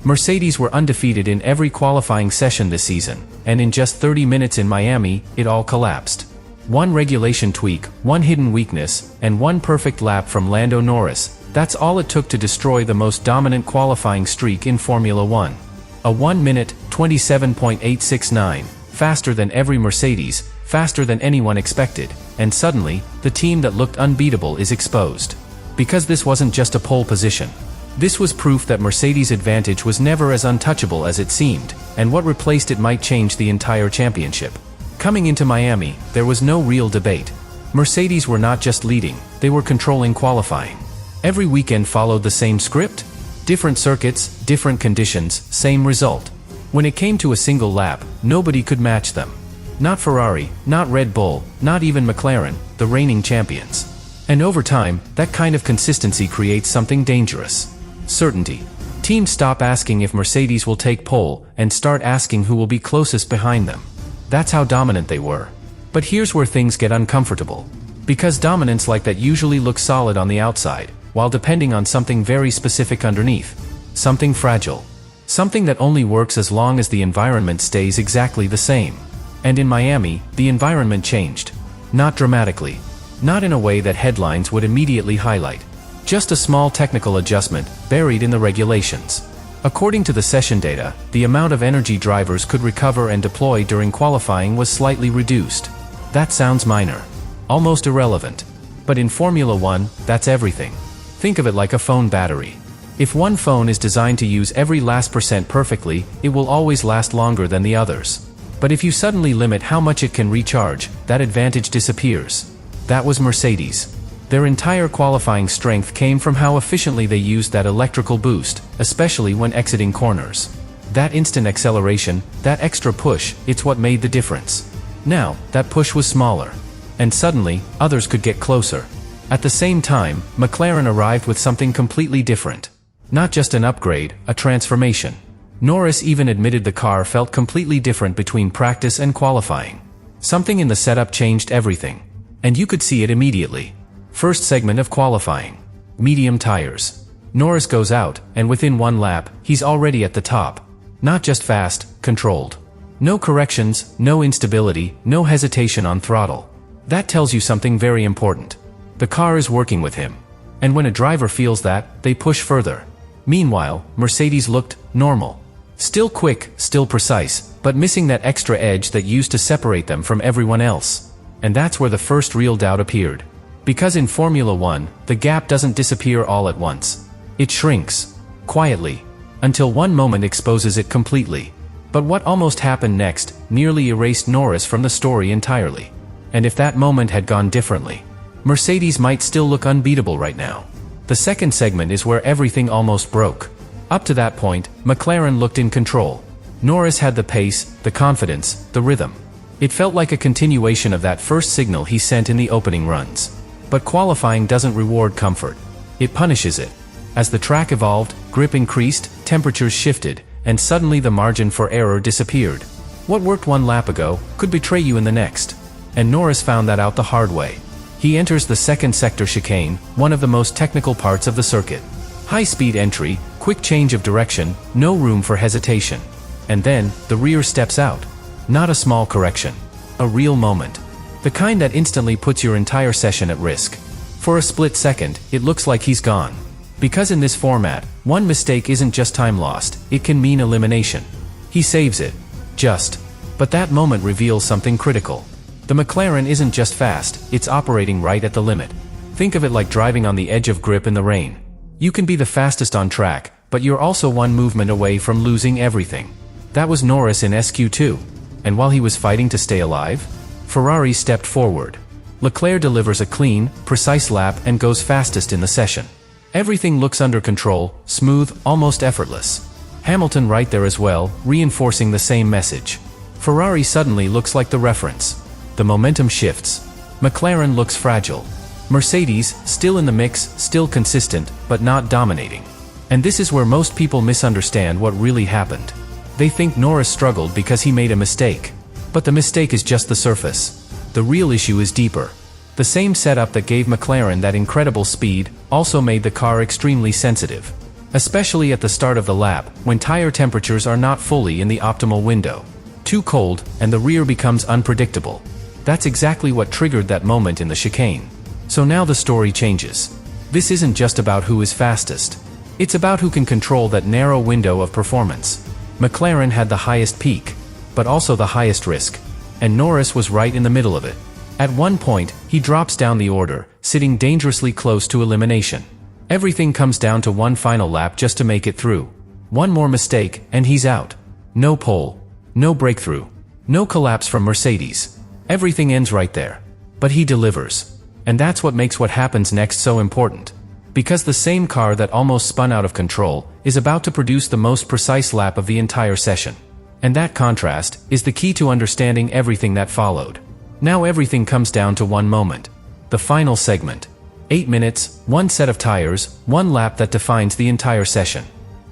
Mercedes were undefeated in every qualifying session this season, and in just 30 minutes in Miami, it all collapsed. One regulation tweak, one hidden weakness, and one perfect lap from Lando Norris, that's all it took to destroy the most dominant qualifying streak in Formula One. A 1 minute, 27.869, faster than every Mercedes, faster than anyone expected, and suddenly, the team that looked unbeatable is exposed. Because this wasn't just a pole position. This was proof that Mercedes' advantage was never as untouchable as it seemed, and what replaced it might change the entire championship. Coming into Miami, there was no real debate. Mercedes were not just leading, they were controlling qualifying. Every weekend followed the same script. Different circuits, different conditions, same result. When it came to a single lap, nobody could match them. Not Ferrari, not Red Bull, not even McLaren, the reigning champions. And over time, that kind of consistency creates something dangerous. Certainty. Teams stop asking if Mercedes will take pole and start asking who will be closest behind them. That's how dominant they were. But here's where things get uncomfortable. Because dominance like that usually looks solid on the outside, while depending on something very specific underneath. Something fragile. Something that only works as long as the environment stays exactly the same. And in Miami, the environment changed. Not dramatically. Not in a way that headlines would immediately highlight. Just a small technical adjustment, buried in the regulations. According to the session data, the amount of energy drivers could recover and deploy during qualifying was slightly reduced. That sounds minor. Almost irrelevant. But in Formula One, that's everything. Think of it like a phone battery. If one phone is designed to use every last percent perfectly, it will always last longer than the others. But if you suddenly limit how much it can recharge, that advantage disappears. That was Mercedes. Their entire qualifying strength came from how efficiently they used that electrical boost, especially when exiting corners. That instant acceleration, that extra push, it's what made the difference. Now, that push was smaller. And suddenly, others could get closer. At the same time, McLaren arrived with something completely different. Not just an upgrade, a transformation. Norris even admitted the car felt completely different between practice and qualifying. Something in the setup changed everything. And you could see it immediately. First segment of qualifying. Medium tires. Norris goes out, and within one lap, he's already at the top. Not just fast, controlled. No corrections, no instability, no hesitation on throttle. That tells you something very important. The car is working with him. And when a driver feels that, they push further. Meanwhile, Mercedes looked normal. Still quick, still precise, but missing that extra edge that used to separate them from everyone else. And that's where the first real doubt appeared. Because in Formula One, the gap doesn't disappear all at once. It shrinks. Quietly. Until one moment exposes it completely. But what almost happened next nearly erased Norris from the story entirely. And if that moment had gone differently, Mercedes might still look unbeatable right now. The second segment is where everything almost broke. Up to that point, McLaren looked in control. Norris had the pace, the confidence, the rhythm. It felt like a continuation of that first signal he sent in the opening runs. But qualifying doesn't reward comfort. It punishes it. As the track evolved, grip increased, temperatures shifted, and suddenly the margin for error disappeared. What worked one lap ago could betray you in the next. And Norris found that out the hard way. He enters the second sector chicane, one of the most technical parts of the circuit. High-speed entry, quick change of direction, no room for hesitation. And then, the rear steps out. Not a small correction. A real moment. The kind that instantly puts your entire session at risk. For a split second, it looks like he's gone. Because in this format, one mistake isn't just time lost, it can mean elimination. He saves it. Just. But that moment reveals something critical. The McLaren isn't just fast, it's operating right at the limit. Think of it like driving on the edge of grip in the rain. You can be the fastest on track, but you're also one movement away from losing everything. That was Norris in SQ2. And while he was fighting to stay alive, Ferrari stepped forward. Leclerc delivers a clean, precise lap and goes fastest in the session. Everything looks under control, smooth, almost effortless. Hamilton right there as well, reinforcing the same message. Ferrari suddenly looks like the reference. The momentum shifts. McLaren looks fragile. Mercedes, still in the mix, still consistent, but not dominating. And this is where most people misunderstand what really happened. They think Norris struggled because he made a mistake. But the mistake is just the surface. The real issue is deeper. The same setup that gave McLaren that incredible speed also made the car extremely sensitive. Especially at the start of the lap, when tire temperatures are not fully in the optimal window. Too cold, and the rear becomes unpredictable. That's exactly what triggered that moment in the chicane. So now the story changes. This isn't just about who is fastest. It's about who can control that narrow window of performance. McLaren had the highest peak, but also the highest risk. And Norris was right in the middle of it. At one point, he drops down the order, sitting dangerously close to elimination. Everything comes down to one final lap just to make it through. One more mistake, and he's out. No pole. No breakthrough. No collapse from Mercedes. Everything ends right there. But he delivers. And that's what makes what happens next so important. Because the same car that almost spun out of control is about to produce the most precise lap of the entire session. And that contrast is the key to understanding everything that followed. Now everything comes down to one moment. The final segment. 8 minutes, one set of tires, one lap that defines the entire session.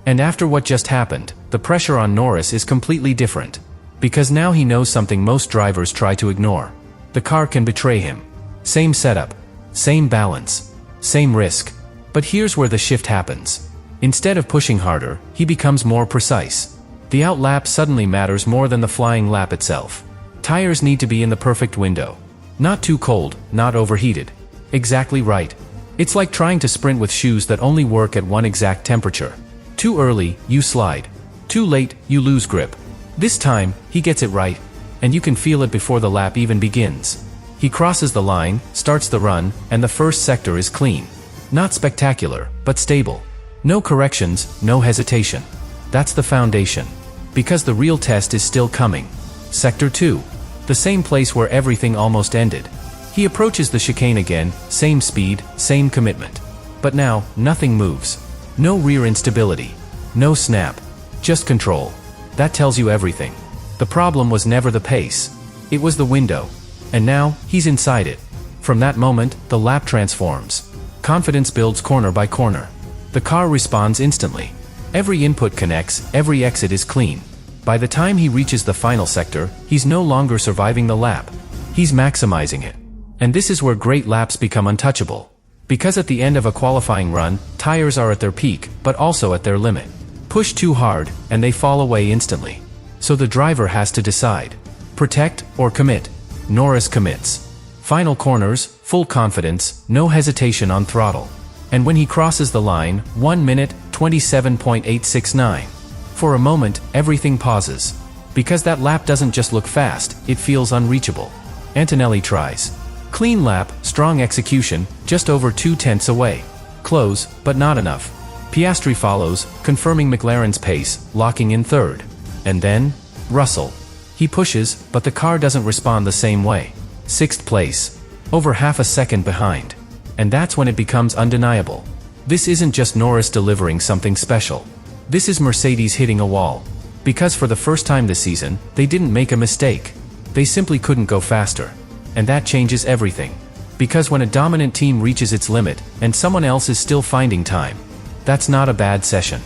And after what just happened, the pressure on Norris is completely different. Because now he knows something most drivers try to ignore. The car can betray him. Same setup, same balance, same risk. But here's where the shift happens. Instead of pushing harder, he becomes more precise. The out lap suddenly matters more than the flying lap itself. Tires need to be in the perfect window. Not too cold, not overheated. Exactly right. It's like trying to sprint with shoes that only work at one exact temperature. Too early, you slide. Too late, you lose grip. This time, he gets it right, and you can feel it before the lap even begins. He crosses the line, starts the run, and the first sector is clean. Not spectacular, but stable. No corrections, no hesitation. That's the foundation. Because the real test is still coming. Sector 2. The same place where everything almost ended. He approaches the chicane again, same speed, same commitment. But now, nothing moves. No rear instability. No snap. Just control. That tells you everything. The problem was never the pace. It was the window. And now, he's inside it. From that moment, the lap transforms. Confidence builds corner by corner. The car responds instantly. Every input connects, every exit is clean. By the time he reaches the final sector, he's no longer surviving the lap. He's maximizing it. And this is where great laps become untouchable. Because at the end of a qualifying run, tires are at their peak, but also at their limit. Push too hard, and they fall away instantly. So the driver has to decide. Protect or commit. Norris commits. Final corners, full confidence, no hesitation on throttle. And when he crosses the line, 1 minute, 27.869. For a moment, everything pauses. Because that lap doesn't just look fast, it feels unreachable. Antonelli tries. Clean lap, strong execution, just over 2/10 away. Close, but not enough. Piastri follows, confirming McLaren's pace, locking in third. And then, Russell. He pushes, but the car doesn't respond the same way. 6th place. Over half a second behind. And that's when it becomes undeniable. This isn't just Norris delivering something special. This is Mercedes hitting a wall. Because for the first time this season, they didn't make a mistake. They simply couldn't go faster. And that changes everything. Because when a dominant team reaches its limit, and someone else is still finding time, that's not a bad session.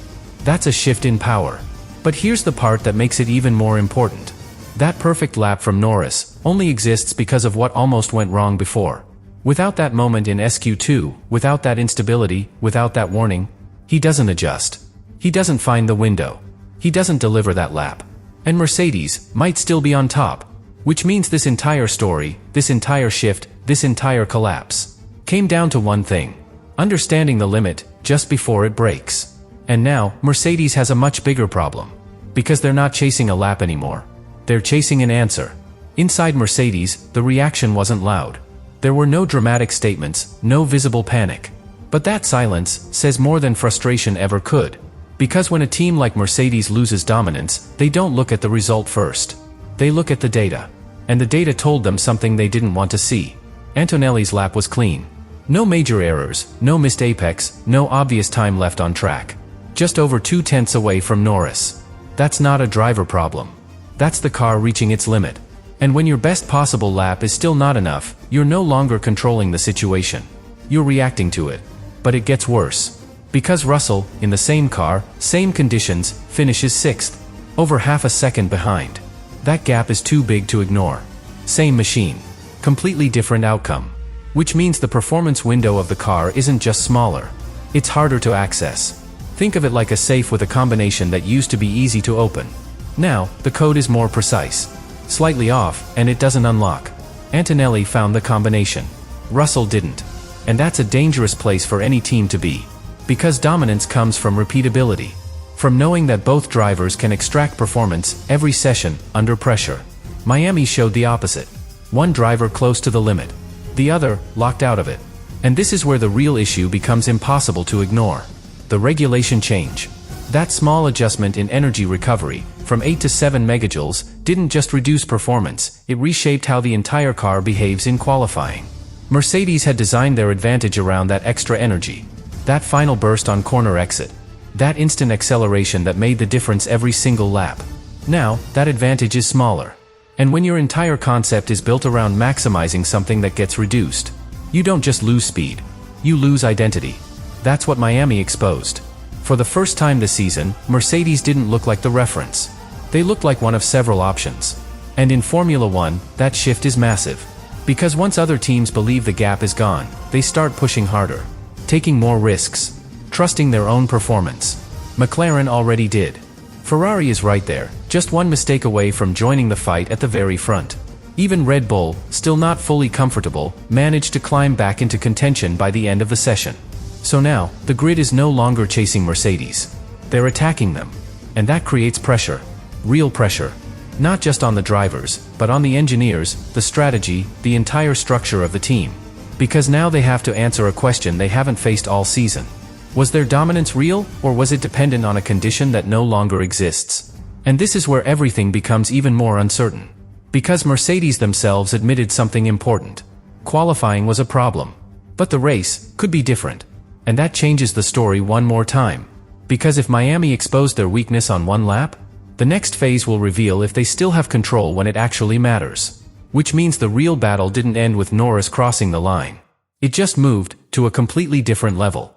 That's a shift in power. But here's the part that makes it even more important. That perfect lap from Norris only exists because of what almost went wrong before. Without that moment in SQ2, without that instability, without that warning, he doesn't adjust. He doesn't find the window. He doesn't deliver that lap. And Mercedes might still be on top. Which means this entire story, this entire shift, this entire collapse, came down to one thing. Understanding the limit, just before it breaks. And now, Mercedes has a much bigger problem. Because they're not chasing a lap anymore. They're chasing an answer. Inside Mercedes, the reaction wasn't loud. There were no dramatic statements, no visible panic. But that silence says more than frustration ever could. Because when a team like Mercedes loses dominance, they don't look at the result first. They look at the data. And the data told them something they didn't want to see. Antonelli's lap was clean. No major errors, no missed apex, no obvious time left on track. Just over 2/10 away from Norris. That's not a driver problem. That's the car reaching its limit. And when your best possible lap is still not enough, you're no longer controlling the situation. You're reacting to it. But it gets worse. Because Russell, in the same car, same conditions, finishes 6th. Over half a second behind. That gap is too big to ignore. Same machine. Completely different outcome. Which means the performance window of the car isn't just smaller. It's harder to access. Think of it like a safe with a combination that used to be easy to open. Now, the code is more precise. Slightly off, and it doesn't unlock. Antonelli found the combination. Russell didn't. And that's a dangerous place for any team to be. Because dominance comes from repeatability. From knowing that both drivers can extract performance every session under pressure. Miami showed the opposite. One driver close to the limit. The other, locked out of it. And this is where the real issue becomes impossible to ignore. The regulation change. That small adjustment in energy recovery, from 8 to 7 megajoules, didn't just reduce performance, it reshaped how the entire car behaves in qualifying. Mercedes had designed their advantage around that extra energy. That final burst on corner exit. That instant acceleration that made the difference every single lap. Now, that advantage is smaller. And when your entire concept is built around maximizing something that gets reduced, you don't just lose speed. You lose identity. That's what Miami exposed. For the first time this season, Mercedes didn't look like the reference. They looked like one of several options. And in Formula One, that shift is massive. Because once other teams believe the gap is gone, they start pushing harder. Taking more risks. Trusting their own performance. McLaren already did. Ferrari is right there, just one mistake away from joining the fight at the very front. Even Red Bull, still not fully comfortable, managed to climb back into contention by the end of the session. So now, the grid is no longer chasing Mercedes. They're attacking them. And that creates pressure. Real pressure. Not just on the drivers, but on the engineers, the strategy, the entire structure of the team. Because now they have to answer a question they haven't faced all season. Was their dominance real, or was it dependent on a condition that no longer exists? And this is where everything becomes even more uncertain. Because Mercedes themselves admitted something important. Qualifying was a problem. But the race could be different. And that changes the story one more time. Because if Miami exposed their weakness on one lap, the next phase will reveal if they still have control when it actually matters. Which means the real battle didn't end with Norris crossing the line. It just moved to a completely different level.